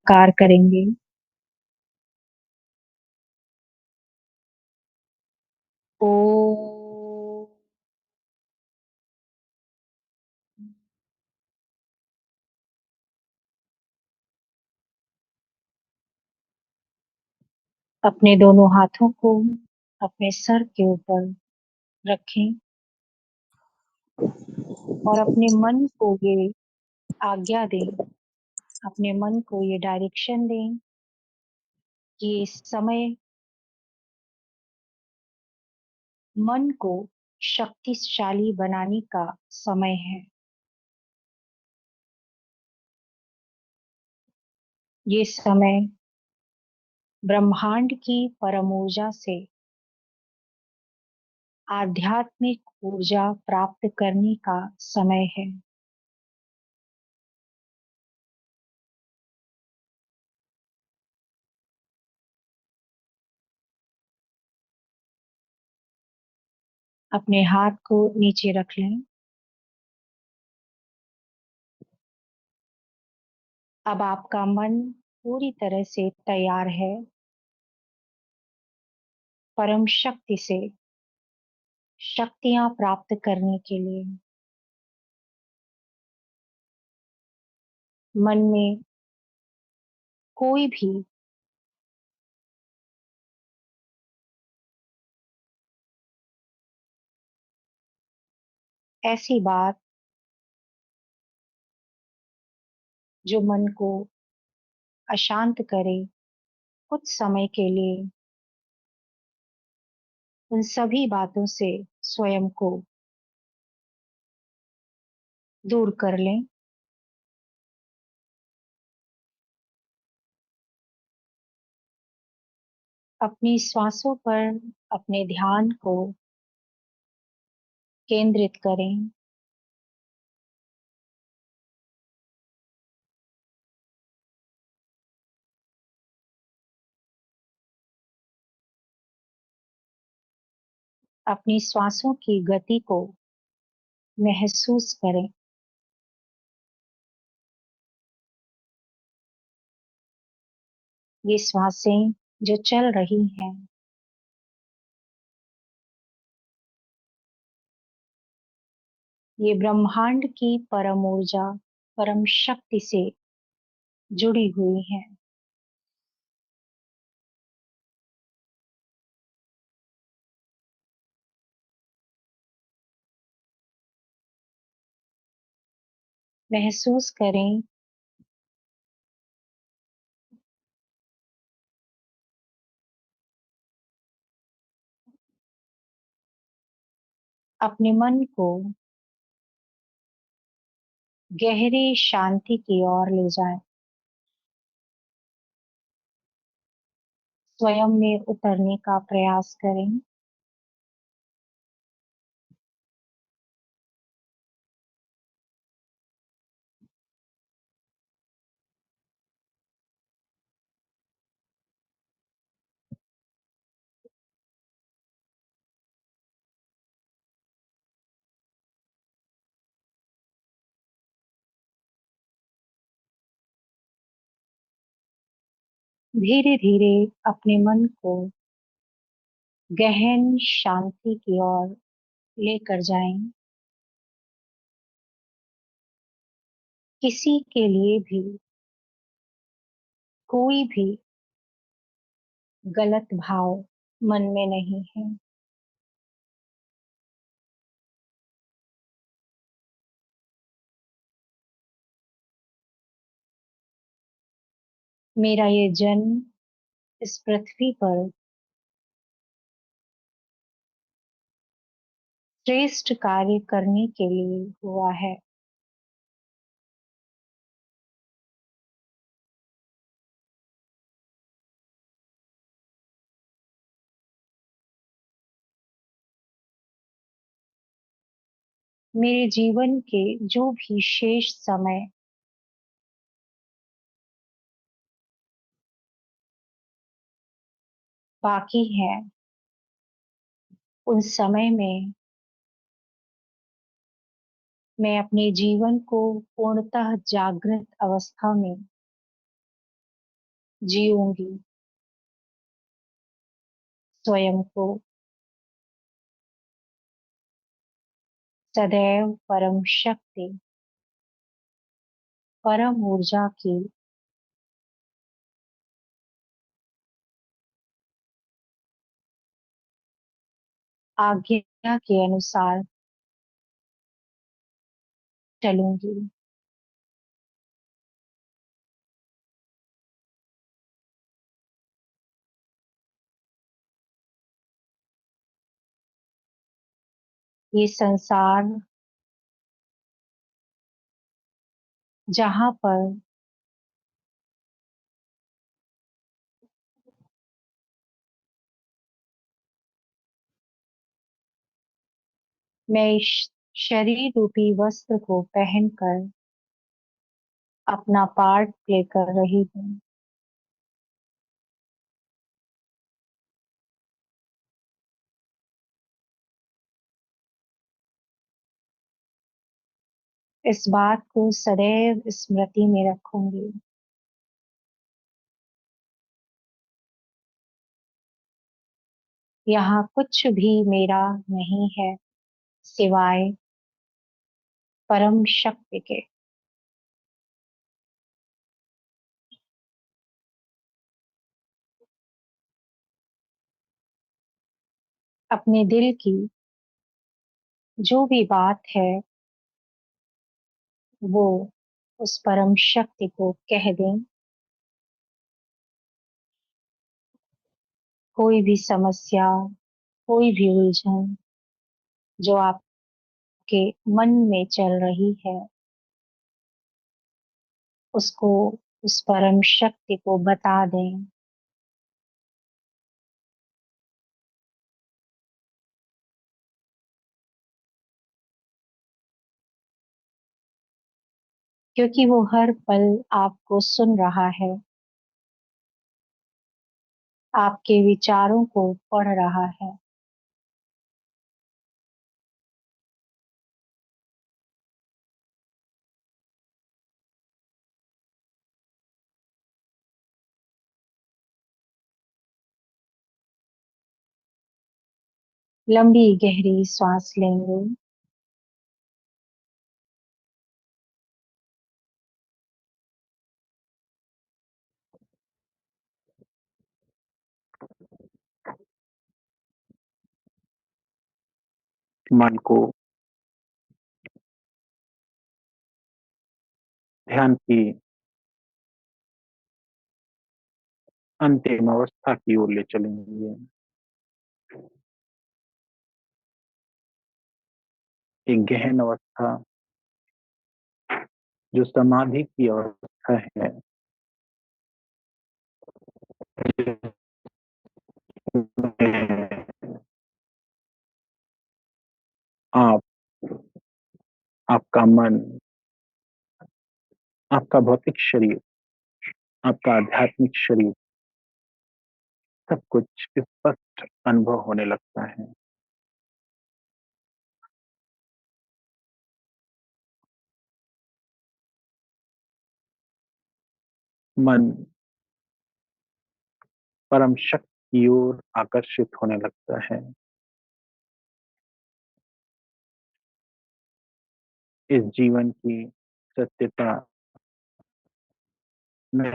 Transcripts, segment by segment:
कार्य करेंगे। ओ अपने दोनों हाथों को अपने सर के ऊपर रखें और अपने मन को ये आज्ञा दें, अपने मन को ये डायरेक्शन दें कि इस समय मन को शक्तिशाली बनाने का समय है। ये समय ब्रह्मांड की परम ऊर्जा से आध्यात्मिक ऊर्जा प्राप्त करने का समय है। अपने हाथ को नीचे रख लें। अब आपका मन पूरी तरह से तैयार है परम शक्ति से शक्तियां प्राप्त करने के लिए। मन में कोई भी ऐसी बात जो मन को अशांत करे कुछ समय के लिए, उन सभी बातों से स्वयं को दूर कर लें। अपनी श्वासों पर अपने ध्यान को केंद्रित करें। अपनी श्वासों की गति को महसूस करें। ये श्वासें जो चल रही हैं, ये ब्रह्मांड की परम ऊर्जा, परम शक्ति से जुड़ी हुई हैं। महसूस करें अपने मन को गहरी शांति की ओर ले जाएं। स्वयं में उतरने का प्रयास करें। धीरे धीरे अपने मन को गहन शांति की ओर लेकर जाएं। किसी के लिए भी कोई भी गलत भाव मन में नहीं है। मेरा ये जन्म इस पृथ्वी पर श्रेष्ठ कार्य करने के लिए हुआ है। मेरे जीवन के जो भी शेष समय बाकी है, उन समय में मैं अपने जीवन को पूर्णतः जागृत अवस्था में जीऊंगी स्वयं को सदैव परम शक्ति, परम ऊर्जा की आज्ञा के अनुसार चलूंगी। ये संसार जहाँ पर मैं इस शरीर रूपी वस्त्र को पहनकर अपना पार्ट प्ले कर रही हूँ, इस बात को सदैव स्मृति में रखूंगी। यहाँ कुछ भी मेरा नहीं है सिवाय परम शक्ति के। अपने दिल की जो भी बात है वो उस परम शक्ति को कह दें। कोई भी समस्या, कोई भी उलझन जो आपके मन में चल रही है, उसको उस परम शक्ति को बता दें। क्योंकि वो हर पल आपको सुन रहा है, आपके विचारों को पढ़ रहा है। लंबी गहरी सांस लेंगे। मन को ध्यान की अंतिम अवस्था की ओर ले चलेंगे। एक गहन अवस्था जो समाधि की अवस्था है। आप, आपका मन, आपका भौतिक शरीर, आपका आध्यात्मिक शरीर, सब कुछ स्पष्ट अनुभव होने लगता है। मन परम शक्ति की ओर आकर्षित होने लगता है। इस जीवन की सत्यता में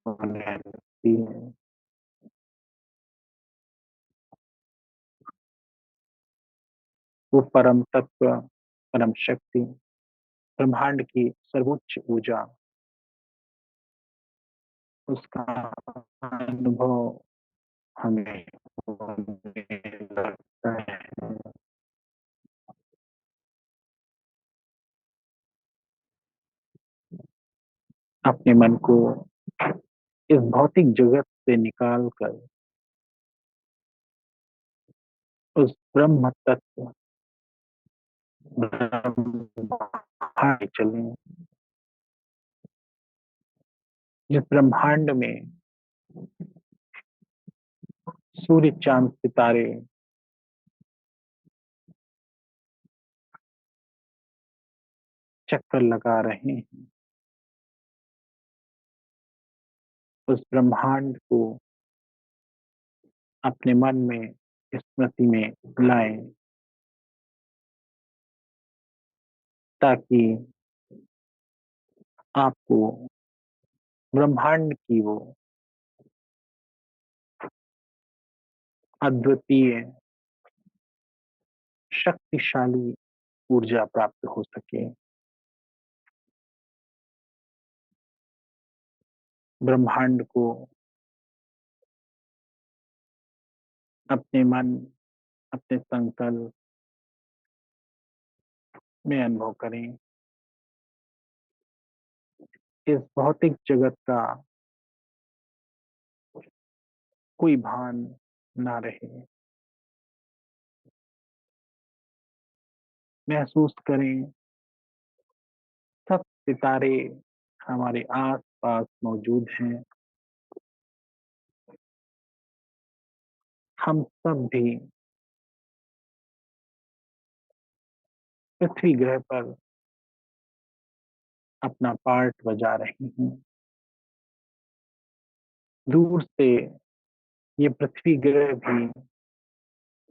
होने लगती है। वो परम तत्व, परम शक्ति, ब्रह्मांड की सर्वोच्च ऊर्जा, उसका अनुभव हमें होने लगता है। अपने मन को इस भौतिक जगत से निकाल कर उस ब्रह्म तत्व, ब्रह्मांड चलें। जिस ब्रह्मांड में सूर्य, चांद, सितारे चक्कर लगा रहे हैं, उस ब्रह्मांड को अपने मन में, स्मृति में लाएं, ताकि आपको ब्रह्मांड की वो अद्वितीय, शक्तिशाली ऊर्जा प्राप्त हो सके। ब्रह्मांड को अपने मन, अपने संकल्प में अनुभव करें। इस भौतिक जगत का कोई भान ना रहे। महसूस करें, सब सितारे हमारे आस पास मौजूद हैं। हम सब भी पृथ्वी ग्रह पर अपना पार्ट बजा रहे हैं। दूर से ये पृथ्वी ग्रह भी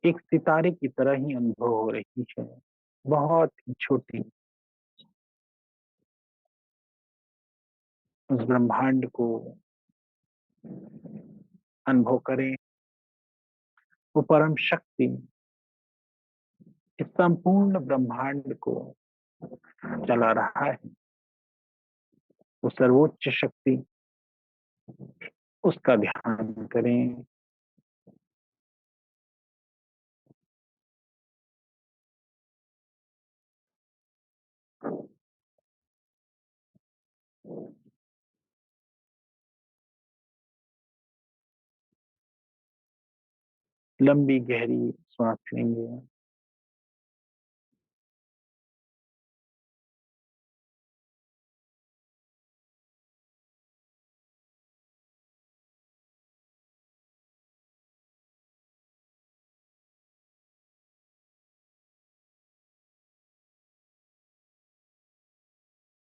एक सितारे की तरह ही अनुभव हो रही है, बहुत ही छोटी। उस ब्रह्मांड को अनुभव करें। वो परम शक्ति इस संपूर्ण ब्रह्मांड को चला रहा है। वो सर्वोच्च शक्ति, उसका ध्यान करें। लंबी गहरी सांस लेंगे।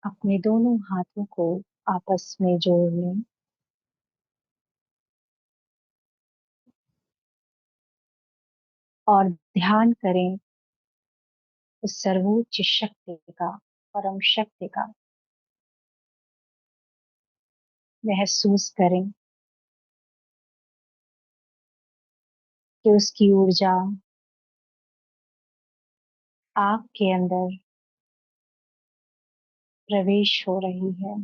अपने दोनों हाथों को आपस में जोड़ लें और ध्यान करें उस सर्वोच्च शक्ति का, परम शक्ति का। महसूस करें कि उसकी ऊर्जा आपके अंदर प्रवेश हो रही है।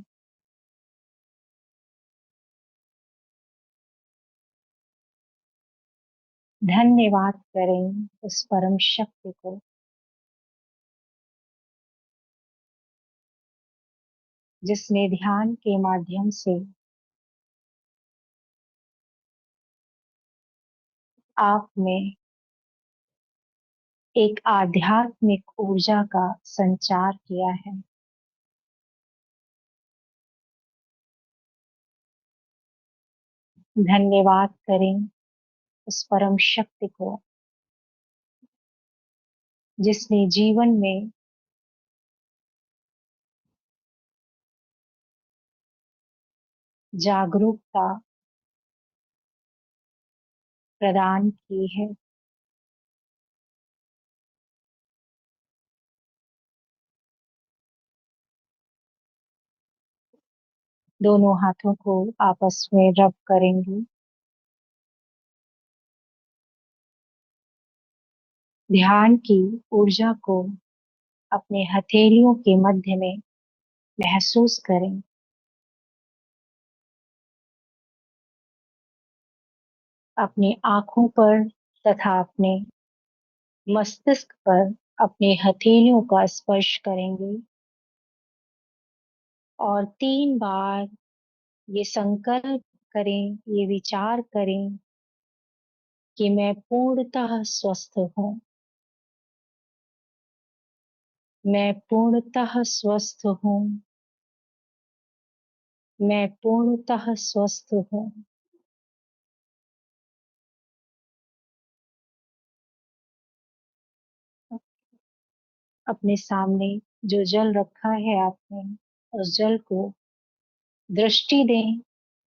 धन्यवाद करें उस परम शक्ति को, जिसने ध्यान के माध्यम से आप में एक आध्यात्मिक ऊर्जा का संचार किया है। धन्यवाद करें उस परम शक्ति को, जिसने जीवन में जागरूकता प्रदान की है। दोनों हाथों को आपस में रब करेंगे। ध्यान की ऊर्जा को अपने हथेलियों के मध्य में महसूस करें। अपनी आंखों पर तथा अपने मस्तिष्क पर अपने हथेलियों का स्पर्श करेंगे और 3 बार ये संकल्प करें, ये विचार करें कि मैं पूर्णतः स्वस्थ हूँ। मैं पूर्णतः स्वस्थ हूँ। मैं पूर्णतः स्वस्थ हूँ। अपने सामने जो जल रखा है आपने, उस जल को दृष्टि दें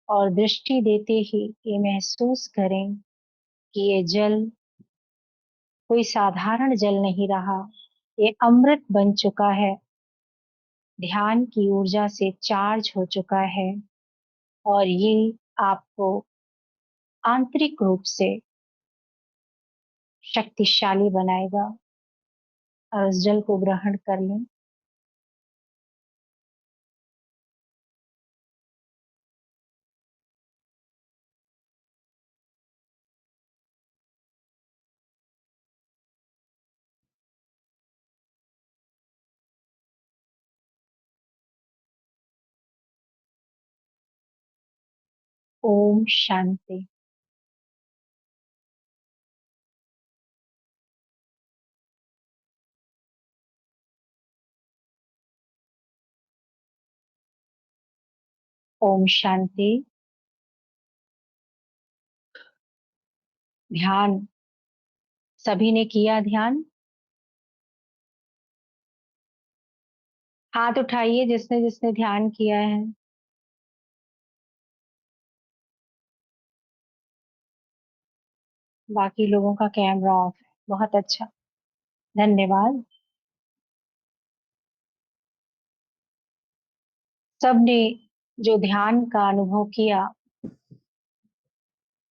और दृष्टि देते ही ये महसूस करें कि ये जल कोई साधारण जल नहीं रहा, ये अमृत बन चुका है, ध्यान की ऊर्जा से चार्ज हो चुका है और ये आपको आंतरिक रूप से शक्तिशाली बनाएगा। और उस जल को ग्रहण कर लें। ओम शांति। ओम शांति। ध्यान सभी ने किया? ध्यान हाथ उठाइए जिसने जिसने ध्यान किया है। बाकी लोगों का कैमरा ऑफ है। बहुत अच्छा, धन्यवाद। सबने जो ध्यान का अनुभव किया,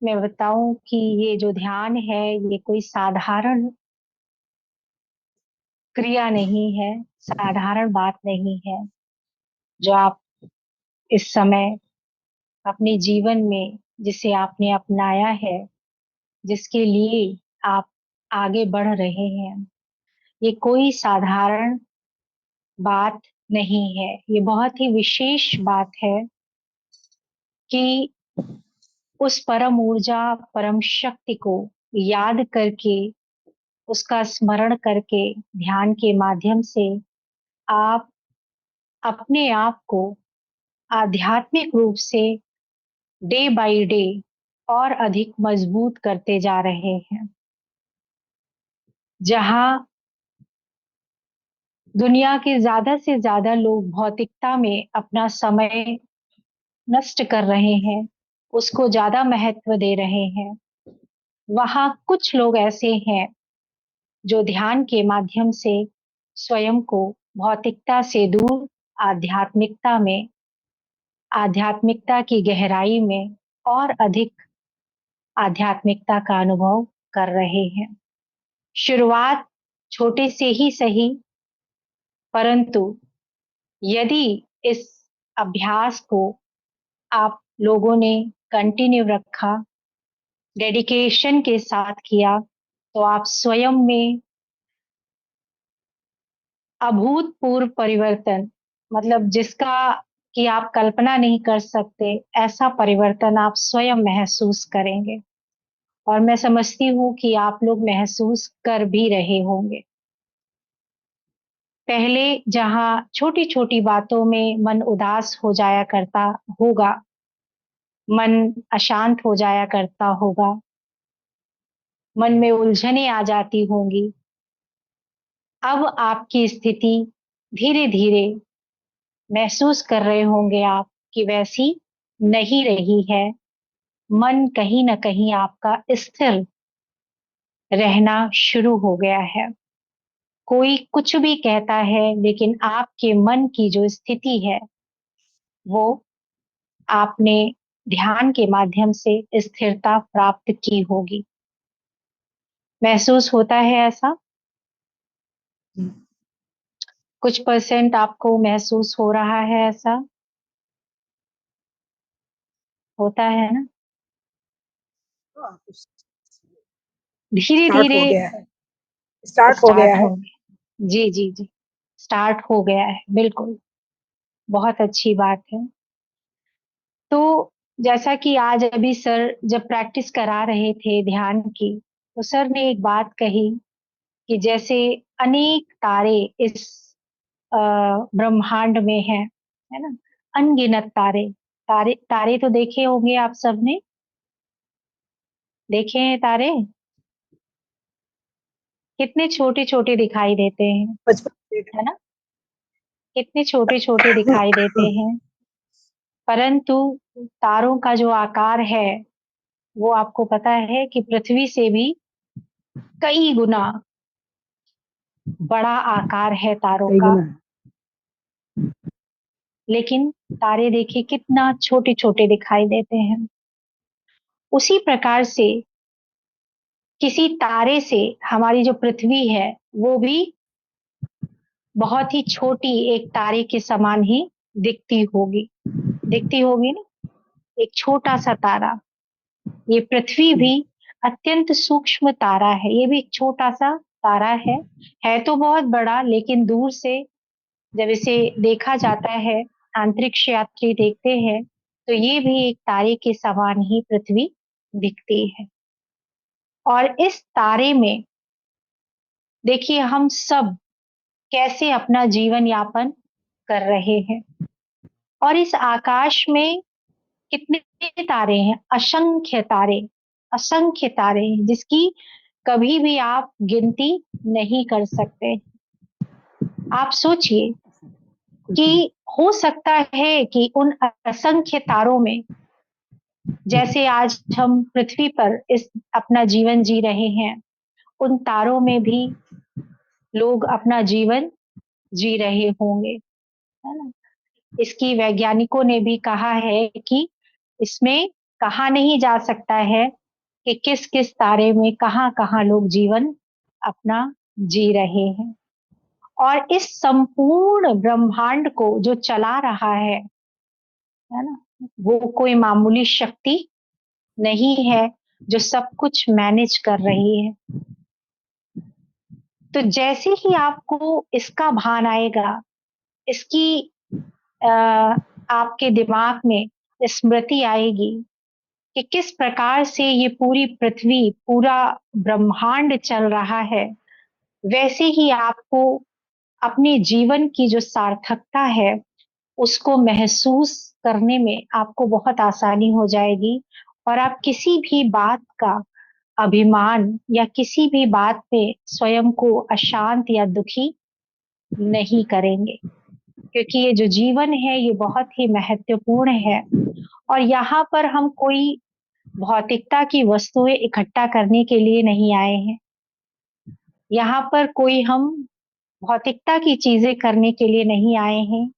मैं बताऊं कि ये जो ध्यान है ये कोई साधारण क्रिया नहीं है, साधारण बात नहीं है। जो आप इस समय अपने जीवन में जिसे आपने अपनाया है, जिसके लिए आप आगे बढ़ रहे हैं, ये कोई साधारण बात नहीं है। ये बहुत ही विशेष बात है कि उस परम ऊर्जा, परम शक्ति को याद करके, उसका स्मरण करके, ध्यान के माध्यम से आप अपने आप को आध्यात्मिक रूप से डे बाय डे और अधिक मजबूत करते जा रहे हैं। जहां दुनिया के ज्यादा से ज्यादा लोग भौतिकता में अपना समय नष्ट कर रहे हैं, उसको ज्यादा महत्व दे रहे हैं, वहां कुछ लोग ऐसे हैं जो ध्यान के माध्यम से स्वयं को भौतिकता से दूर आध्यात्मिकता में, आध्यात्मिकता की गहराई में और अधिक आध्यात्मिकता का अनुभव कर रहे हैं। शुरुआत छोटे से ही सही, परंतु यदि इस अभ्यास को आप लोगों ने कंटिन्यू रखा, डेडिकेशन के साथ किया, तो आप स्वयं में अभूतपूर्व परिवर्तन, मतलब जिसका कि आप कल्पना नहीं कर सकते, ऐसा परिवर्तन आप स्वयं महसूस करेंगे। और मैं समझती हूँ कि आप लोग महसूस कर भी रहे होंगे। पहले जहाँ छोटी छोटी बातों में मन उदास हो जाया करता होगा, मन अशांत हो जाया करता होगा, मन में उलझने आ जाती होंगी, अब आपकी स्थिति धीरे धीरे महसूस कर रहे होंगे आप कि वैसी नहीं रही है। मन कहीं ना कहीं आपका स्थिर रहना शुरू हो गया है। कोई कुछ भी कहता है, लेकिन आपके मन की जो स्थिति है वो आपने ध्यान के माध्यम से स्थिरता प्राप्त की होगी। महसूस होता है ऐसा? कुछ परसेंट आपको महसूस हो रहा है ऐसा? होता है ना? धीरे स्टार्ट धीरे हो गया है। स्टार्ट हो गया स्टार्ट है। हो गया। जी जी जी, स्टार्ट हो गया है, बिल्कुल। बहुत अच्छी बात है। तो जैसा कि आज अभी सर जब प्रैक्टिस करा रहे थे ध्यान की, तो सर ने एक बात कही कि जैसे अनेक तारे इस अ, ब्रह्मांड में है ना, अनगिनत तारे। तारे तारे तो देखे होंगे आप सबने, देखे हैं तारे? कितने छोटे छोटे दिखाई देते हैं, बचपन से है ना? कितने छोटे छोटे दिखाई देते हैं। परंतु तारों का जो आकार है वो आपको पता है कि पृथ्वी से भी कई गुना बड़ा आकार है तारों कई का। गुना है। लेकिन तारे देखिए कितना छोटे छोटे दिखाई देते हैं। उसी प्रकार से किसी तारे से हमारी जो पृथ्वी है वो भी बहुत ही छोटी एक तारे के समान ही दिखती होगी। दिखती होगी ना, एक छोटा सा तारा। ये पृथ्वी भी अत्यंत सूक्ष्म तारा है, ये भी एक छोटा सा तारा है तो बहुत बड़ा, लेकिन दूर से जब इसे देखा जाता है, अंतरिक्ष यात्री देखते हैं, तो ये भी एक तारे के समान ही पृथ्वी दिखती है। और इस तारे में देखिए हम सब कैसे अपना जीवन यापन कर रहे हैं। और इस आकाश में कितने तारे हैं, असंख्य तारे, असंख्य तारे हैं जिसकी कभी भी आप गिनती नहीं कर सकते। आप सोचिए कुछ नहीं। कि हो सकता है कि उन असंख्य तारों में, जैसे आज हम पृथ्वी पर इस अपना जीवन जी रहे हैं, उन तारों में भी लोग अपना जीवन जी रहे होंगे, है ना। इसकी वैज्ञानिकों ने भी कहा है कि इसमें कहा नहीं जा सकता है कि किस किस तारे में कहाँ कहाँ लोग जीवन अपना जी रहे हैं। और इस संपूर्ण ब्रह्मांड को जो चला रहा है ना, वो कोई मामूली शक्ति नहीं है जो सब कुछ मैनेज कर रही है। तो जैसे ही आपको इसका भान आएगा, इसकी अ, आपके दिमाग में स्मृति आएगी कि किस प्रकार से ये पूरी पृथ्वी, पूरा ब्रह्मांड चल रहा है, वैसे ही आपको अपने जीवन की जो सार्थकता है उसको महसूस करने में आपको बहुत आसानी हो जाएगी। और आप किसी भी बात का अभिमान या किसी भी बात पे स्वयं को अशांत या दुखी नहीं करेंगे, क्योंकि ये जो जीवन है ये बहुत ही महत्वपूर्ण है। और यहाँ पर हम कोई भौतिकता की वस्तुएं इकट्ठा करने के लिए नहीं आए हैं। यहाँ पर कोई हम भौतिकता की चीजें करने के लिए नहीं आए हैं।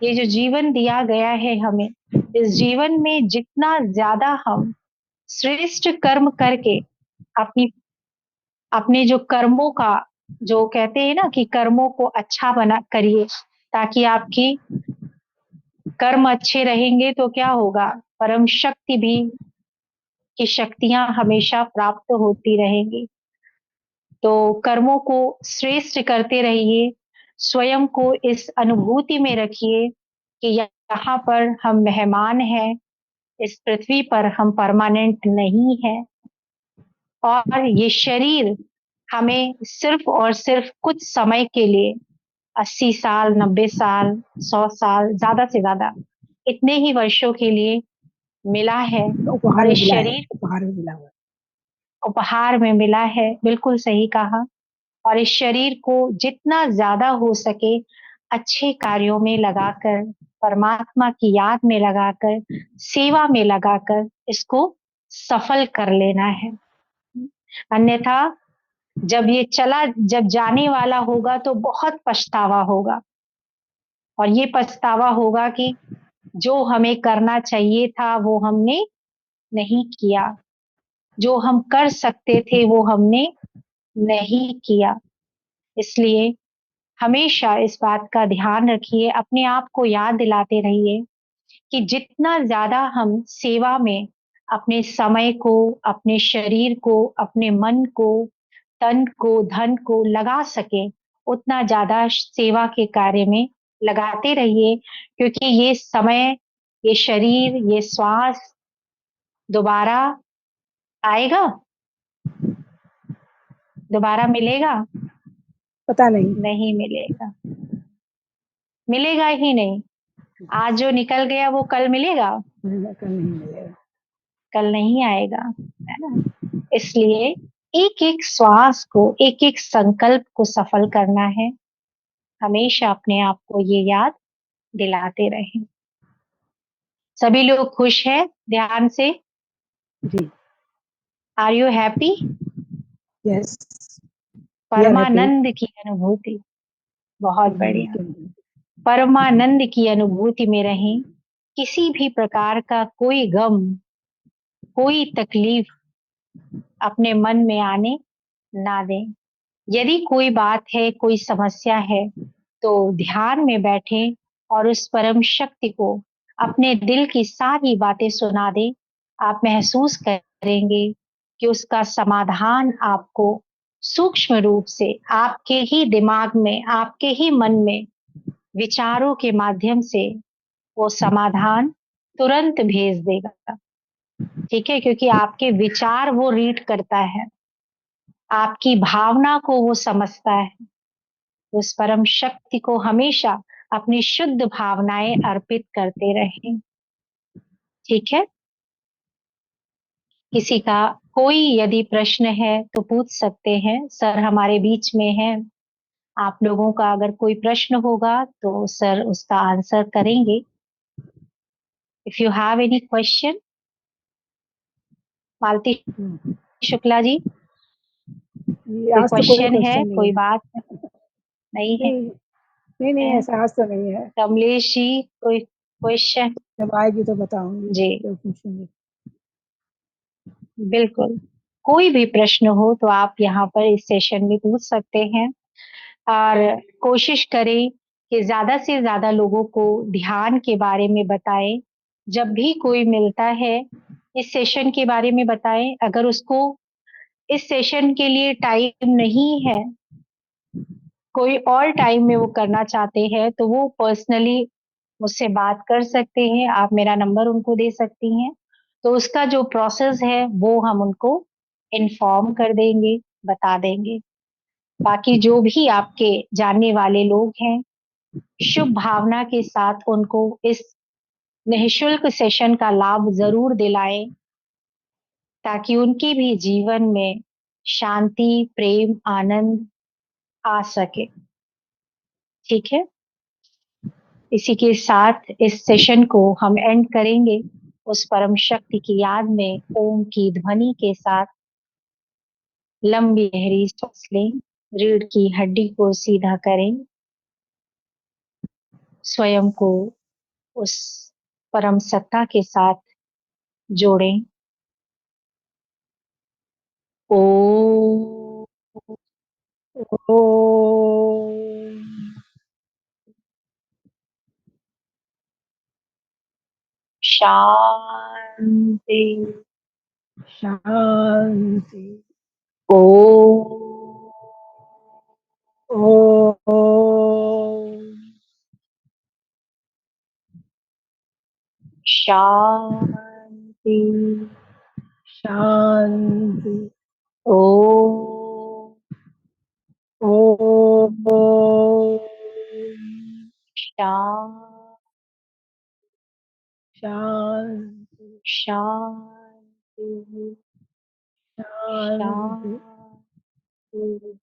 ये जो जीवन दिया गया है हमें, इस जीवन में जितना ज्यादा हम श्रेष्ठ कर्म करके अपनी अपने जो कर्मों का, जो कहते हैं ना कि कर्मों को अच्छा बना करिए, ताकि आपकी कर्म अच्छे रहेंगे तो क्या होगा, परम शक्ति भी की शक्तियां हमेशा प्राप्त होती रहेंगी। तो कर्मों को श्रेष्ठ करते रहिए, स्वयं को इस अनुभूति में रखिए कि यहाँ पर हम मेहमान हैं, इस पृथ्वी पर हम परमानेंट नहीं है। और ये शरीर हमें सिर्फ और सिर्फ कुछ समय के लिए, 80 साल, 90 साल, 100 साल, ज्यादा से ज्यादा इतने ही वर्षों के लिए मिला है। उपहार और में इस मिला है, शरीर उपहार में मिला हुआ है। उपहार में मिला है, बिल्कुल सही कहा। और इस शरीर को जितना ज्यादा हो सके अच्छे कार्यों में लगाकर, परमात्मा की याद में लगाकर, सेवा में लगाकर इसको सफल कर लेना है। अन्यथा जब जाने वाला होगा तो बहुत पछतावा होगा। और ये पछतावा होगा कि जो हमें करना चाहिए था वो हमने नहीं किया, जो हम कर सकते थे वो हमने नहीं किया। इसलिए हमेशा इस बात का ध्यान रखिए, अपने आप को याद दिलाते रहिए कि जितना ज्यादा हम सेवा में अपने समय को, अपने शरीर को, अपने मन को, तन को, धन को लगा सके, उतना ज्यादा सेवा के कार्य में लगाते रहिए। क्योंकि ये समय, ये शरीर, ये श्वास दोबारा आएगा, दोबारा मिलेगा? पता नहीं। नहीं मिलेगा, मिलेगा ही नहीं। आज जो निकल गया वो कल मिलेगा? कल नहीं मिलेगा। कल नहीं आएगा, है ना। इसलिए एक एक श्वास को, एक एक संकल्प को सफल करना है। हमेशा अपने आप को ये याद दिलाते रहें। सभी लोग खुश हैं ध्यान से? जी। Are you happy? Yes, we are happy. परमानंद की अनुभूति। बहुत बढ़िया। बिल्कुल। परमानंद की अनुभूति में रहें। किसी भी प्रकार का कोई गम, कोई तकलीफ अपने मन में आने ना दें। यदि कोई बात है, कोई समस्या है, तो ध्यान में बैठें और उस परम शक्ति को अपने दिल की सारी बातें सुना दें। आप महसूस करेंगे कि उसका समाधान आपको सूक्ष्म रूप से आपके ही दिमाग में, आपके ही मन में विचारों के माध्यम से वो समाधान तुरंत भेज देगा। ठीक है, क्योंकि आपके विचार वो रीड करता है, आपकी भावना को वो समझता है। उस परम शक्ति को हमेशा अपनी शुद्ध भावनाएं अर्पित करते रहें। ठीक है? किसी का कोई यदि प्रश्न है तो पूछ सकते हैं, सर हमारे बीच में हैं। आप लोगों का अगर कोई प्रश्न होगा तो सर उसका आंसर करेंगे। If you have any question, Malti Shukla ji, ये कोई आज तो कोई क्वेश्चन है, क्वेश्चन नहीं कोई है। बात नहीं है? नहीं, नहीं, नहीं, है? ऐसा आज तो नहीं है। कमलेश जी, कोई क्वेश्चन? जब आएगी तो बताऊँगी, जी तो पूछूँगी। बिल्कुल। कोई भी प्रश्न हो तो आप यहाँ पर इस सेशन में पूछ सकते हैं। और कोशिश करें कि ज्यादा से ज्यादा लोगों को ध्यान के बारे में बताएं। जब भी कोई मिलता है, इस सेशन के बारे में बताएं। अगर उसको इस सेशन के लिए टाइम नहीं है, कोई और टाइम में वो करना चाहते हैं, तो वो पर्सनली मुझसे बात कर सकते हैं। आप मेरा नंबर उनको दे सकती हैं। तो उसका जो प्रोसेस है वो हम उनको इन्फॉर्म कर देंगे, बता देंगे। बाकी जो भी आपके जानने वाले लोग हैं, शुभ भावना के साथ उनको इस निःशुल्क सेशन का लाभ जरूर दिलाएं, ताकि उनके भी जीवन में शांति, प्रेम, आनंद आ सके। ठीक है? इसी के साथ इस सेशन को हम एंड करेंगे। उस परम शक्ति की याद में ओम की ध्वनि के साथ लंबी गहरी सांस लें, रीढ़ की हड्डी को सीधा करें, स्वयं को उस परम सत्ता के साथ जोड़ें। ओम ओम शांति। शांति। ओम ओम शांति। शांति। ओम ओम शांति। शांति। शांति। शांति। शांति।